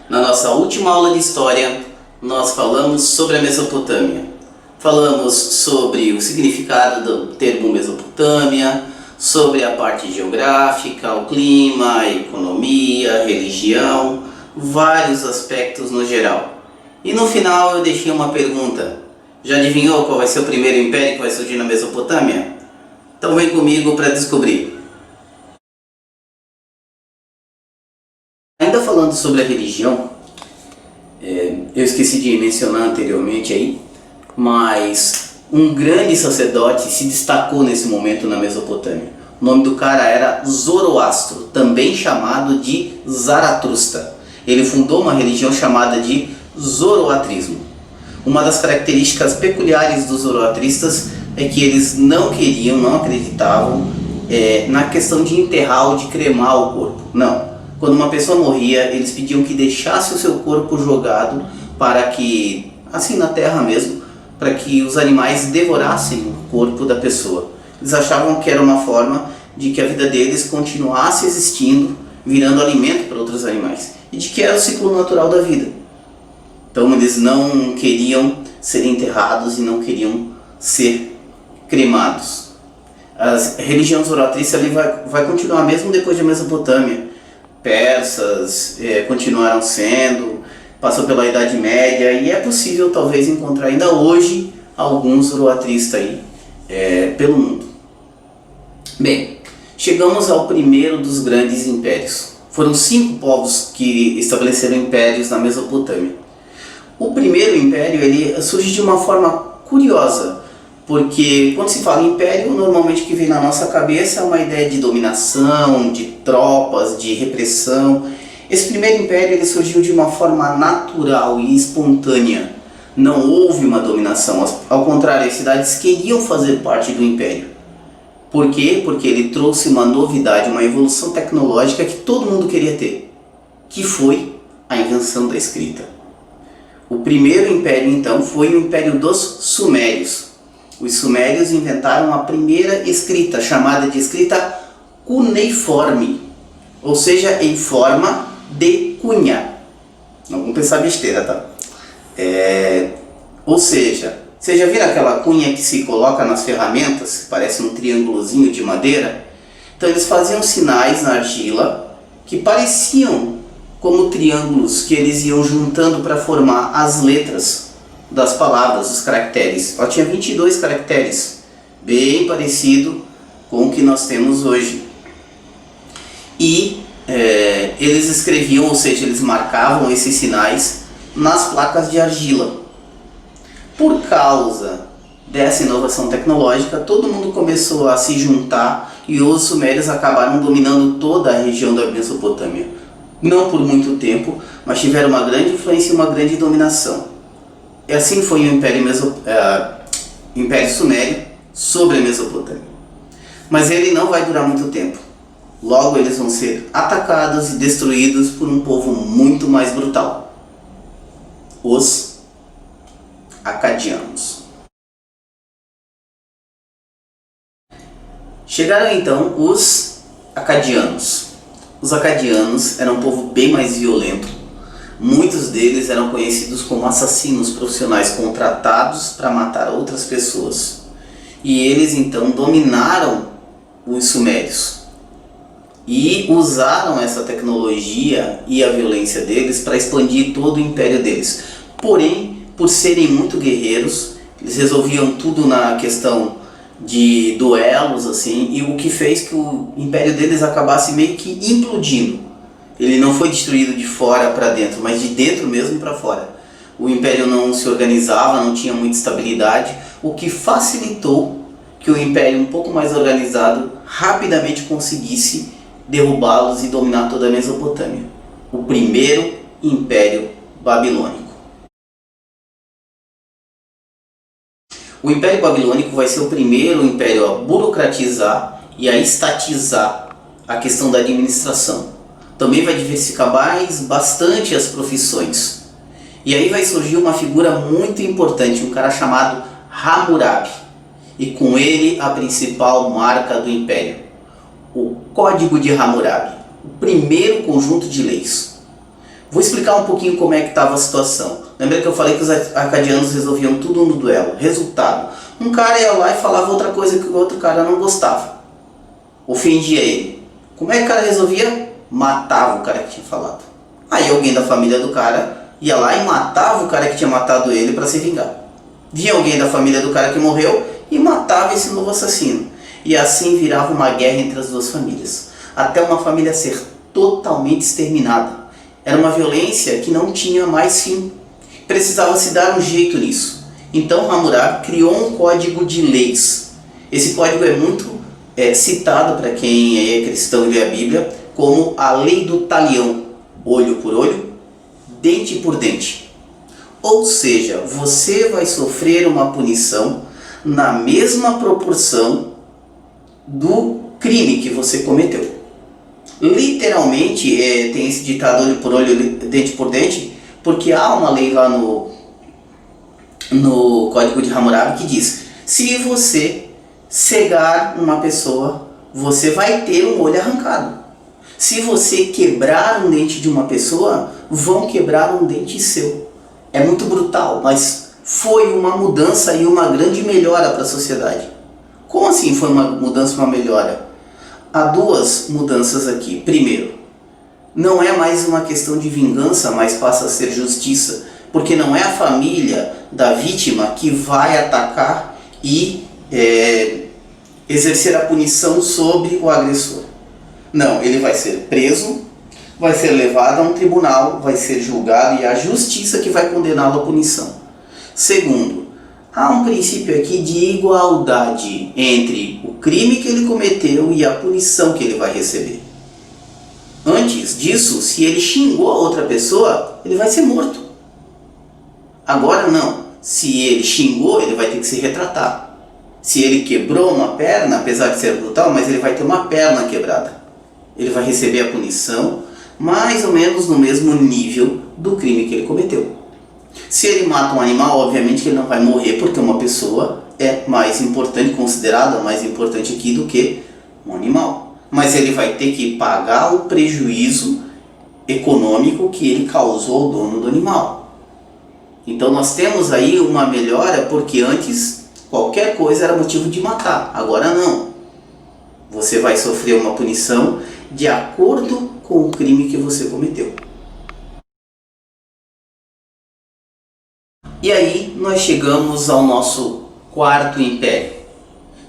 Na nossa última aula de história, nós falamos sobre a Mesopotâmia. Falamos sobre o significado do termo Mesopotâmia, sobre a parte geográfica, o clima, a economia, a religião, vários aspectos no geral. E no final eu deixei uma pergunta. Já adivinhou qual vai ser o primeiro império que vai surgir na Mesopotâmia? Então vem comigo para descobrir. Ainda falando sobre a religião, eu esqueci de mencionar anteriormente aí, mas um grande sacerdote se destacou nesse momento na Mesopotâmia. O nome do cara era Zoroastro, também chamado de Zaratustra. Ele fundou uma religião chamada de Zoroatrismo. Uma das características peculiares dos zoroatristas é que eles não acreditavam na questão de enterrar ou de cremar o corpo. Não. Quando uma pessoa morria, eles pediam que deixasse o seu corpo jogado para que, assim na terra mesmo, para que os animais devorassem o corpo da pessoa. Eles achavam que era uma forma de que a vida deles continuasse existindo, virando alimento para outros animais. E de que era o ciclo natural da vida. Então eles não queriam ser enterrados e não queriam ser cremados. A religião zoroastrista vai continuar mesmo depois da Mesopotâmia. Persas continuaram sendo, passou pela Idade Média e é possível talvez encontrar ainda hoje alguns zoroatristas aí pelo mundo. Bem, chegamos ao primeiro dos grandes impérios. Foram 5 povos que estabeleceram impérios na Mesopotâmia. O primeiro império ele surge de uma forma curiosa, porque quando se fala em império, normalmente o que vem na nossa cabeça é uma ideia de dominação, de tropas, de repressão. Esse primeiro império ele surgiu de uma forma natural e espontânea. Não houve uma dominação, ao contrário, as cidades queriam fazer parte do império. Por quê? Porque ele trouxe uma novidade, uma evolução tecnológica que todo mundo queria ter, que foi a invenção da escrita. O primeiro império então foi o Império dos Sumérios. Os sumérios inventaram a primeira escrita, chamada de escrita cuneiforme, ou seja, em forma de cunha. Não vamos pensar besteira, tá? Ou seja, você já viram aquela cunha que se coloca nas ferramentas, que parece um triângulozinho de madeira? Então eles faziam sinais na argila que pareciam como triângulos que eles iam juntando para formar as letras das palavras, os caracteres. Ela tinha 22 caracteres, bem parecido com o que nós temos hoje. E eles escreviam, ou seja, eles marcavam esses sinais nas placas de argila. Por causa dessa inovação tecnológica, todo mundo começou a se juntar e os sumérios acabaram dominando toda a região da Mesopotâmia. Não por muito tempo, mas tiveram uma grande influência e uma grande dominação. E assim foi o Império Sumério sobre a Mesopotâmia. Mas ele não vai durar muito tempo. Logo eles vão ser atacados e destruídos por um povo muito mais brutal. Os Acadianos. Chegaram então os Acadianos. Os Acadianos eram um povo bem mais violento. Muitos deles eram conhecidos como assassinos profissionais contratados para matar outras pessoas. E eles então dominaram os sumérios. E usaram essa tecnologia e a violência deles para expandir todo o império deles. Porém, por serem muito guerreiros, eles resolviam tudo na questão de duelos, assim, e o que fez que o império deles acabasse meio que implodindo. Ele não foi destruído de fora para dentro, mas de dentro mesmo para fora. O império não se organizava, não tinha muita estabilidade, o que facilitou que o império um pouco mais organizado rapidamente conseguisse derrubá-los e dominar toda a Mesopotâmia. O primeiro Império Babilônico. O Império Babilônico vai ser o primeiro império a burocratizar e a estatizar a questão da administração. Também vai diversificar bastante as profissões. E aí vai surgir uma figura muito importante, um cara chamado Hammurabi. E com ele a principal marca do império, o Código de Hammurabi, o primeiro conjunto de leis. Vou explicar um pouquinho como é que estava a situação. Lembra que eu falei que os acadianos resolviam tudo no duelo? Resultado, um cara ia lá e falava outra coisa que o outro cara não gostava. Ofendia ele. Como é que o cara resolvia? Matava o cara que tinha falado. Aí alguém da família do cara ia lá e matava o cara que tinha matado ele para se vingar. Vinha alguém da família do cara que morreu e matava esse novo assassino. E assim virava uma guerra entre as duas famílias, até uma família ser totalmente exterminada. Era uma violência que não tinha mais fim. Precisava se dar um jeito nisso. Então Hammurabi criou um código de leis. Esse código é muito citado para quem é cristão e lê a Bíblia como a lei do talião, olho por olho, dente por dente. Ou seja, você vai sofrer uma punição na mesma proporção do crime que você cometeu. Literalmente tem esse ditado olho por olho, dente por dente, porque há uma lei lá no Código de Hammurabi que diz: se você cegar uma pessoa, você vai ter um olho arrancado. Se você quebrar um dente de uma pessoa, vão quebrar um dente seu. É muito brutal, mas foi uma mudança e uma grande melhora para a sociedade. Como assim foi uma mudança e uma melhora? Há duas mudanças aqui. Primeiro, não é mais uma questão de vingança, mas passa a ser justiça, porque não é a família da vítima que vai atacar e exercer a punição sobre o agressor. Não, ele vai ser preso, vai ser levado a um tribunal, vai ser julgado e é a justiça que vai condená-lo à punição. Segundo, há um princípio aqui de igualdade entre o crime que ele cometeu e a punição que ele vai receber. Antes disso, se ele xingou a outra pessoa, ele vai ser morto. Agora não. Se ele xingou, ele vai ter que se retratar. Se ele quebrou uma perna, apesar de ser brutal, mas ele vai ter uma perna quebrada. Ele vai receber a punição mais ou menos no mesmo nível do crime que ele cometeu. Se ele mata um animal, obviamente que ele não vai morrer, porque uma pessoa é mais importante, considerada mais importante aqui do que um animal. Mas ele vai ter que pagar o prejuízo econômico que ele causou ao dono do animal. Então nós temos aí uma melhora, porque antes qualquer coisa era motivo de matar, agora não. Você vai sofrer uma punição de acordo com o crime que você cometeu. E aí nós chegamos ao nosso quarto império.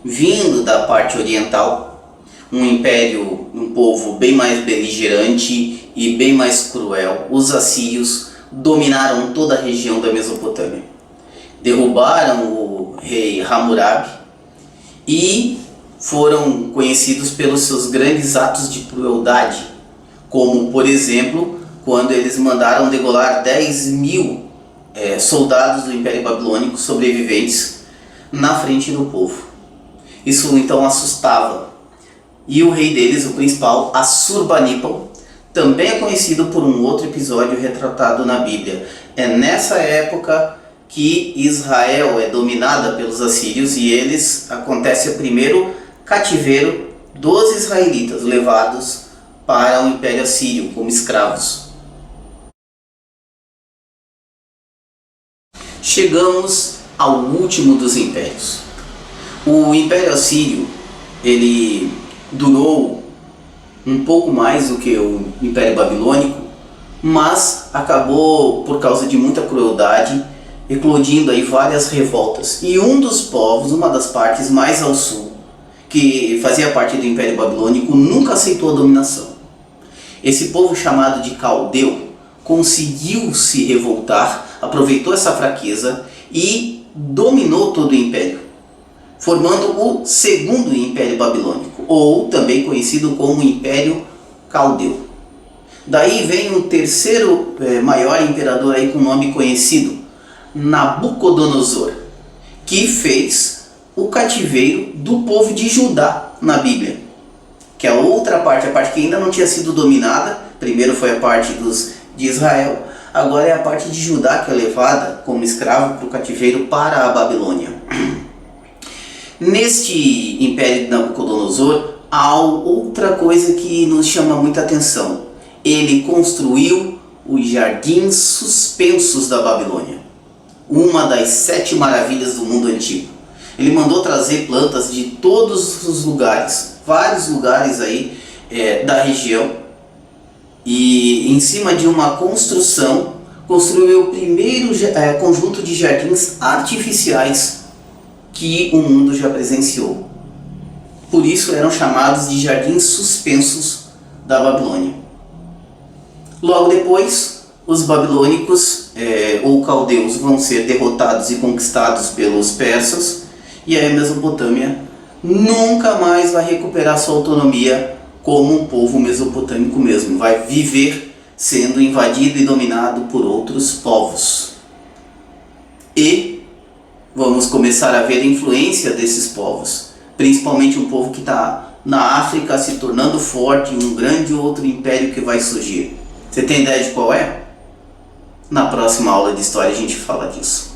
Vindo da parte oriental, um império, um povo bem mais beligerante e bem mais cruel, os assírios dominaram toda a região da Mesopotâmia. Derrubaram o rei Hammurabi e foram conhecidos pelos seus grandes atos de crueldade, como, por exemplo, quando eles mandaram degolar 10.000 soldados do Império Babilônico sobreviventes na frente do povo. Isso então assustava. E o rei deles, o principal, Assurbanipal, também é conhecido por um outro episódio retratado na Bíblia. É nessa época que Israel é dominada pelos assírios e acontece o primeiro cativeiro dos israelitas levados para o Império Assírio como escravos. Chegamos ao último dos impérios. O Império Assírio, ele durou um pouco mais do que o Império Babilônico, mas acabou, por causa de muita crueldade, eclodindo aí várias revoltas. E um dos povos, uma das partes mais ao sul, que fazia parte do Império Babilônico, nunca aceitou a dominação. Esse povo chamado de Caldeu conseguiu se revoltar, aproveitou essa fraqueza e dominou todo o império, formando o segundo Império Babilônico, ou também conhecido como Império Caldeu. Daí vem um terceiro maior imperador aí com nome conhecido, Nabucodonosor, que fez o cativeiro do povo de Judá na Bíblia, que é a outra parte, a parte que ainda não tinha sido dominada. Primeiro foi a parte de Israel, agora é a parte de Judá que é levada como escravo para o cativeiro para a Babilônia. Neste Império de Nabucodonosor há outra coisa que nos chama muita atenção. Ele construiu os Jardins Suspensos da Babilônia, uma das 7 maravilhas do mundo antigo. Ele mandou trazer plantas de todos os lugares, vários lugares aí da região, e em cima de uma construção, construiu o primeiro conjunto de jardins artificiais que o mundo já presenciou. Por isso eram chamados de Jardins Suspensos da Babilônia. Logo depois, os babilônicos ou caldeus vão ser derrotados e conquistados pelos persas, e a Mesopotâmia nunca mais vai recuperar sua autonomia como um povo mesopotâmico mesmo. Vai viver sendo invadido e dominado por outros povos. E vamos começar a ver a influência desses povos, principalmente um povo que está na África se tornando forte, um grande outro império que vai surgir. Você tem ideia de qual é? Na próxima aula de história a gente fala disso.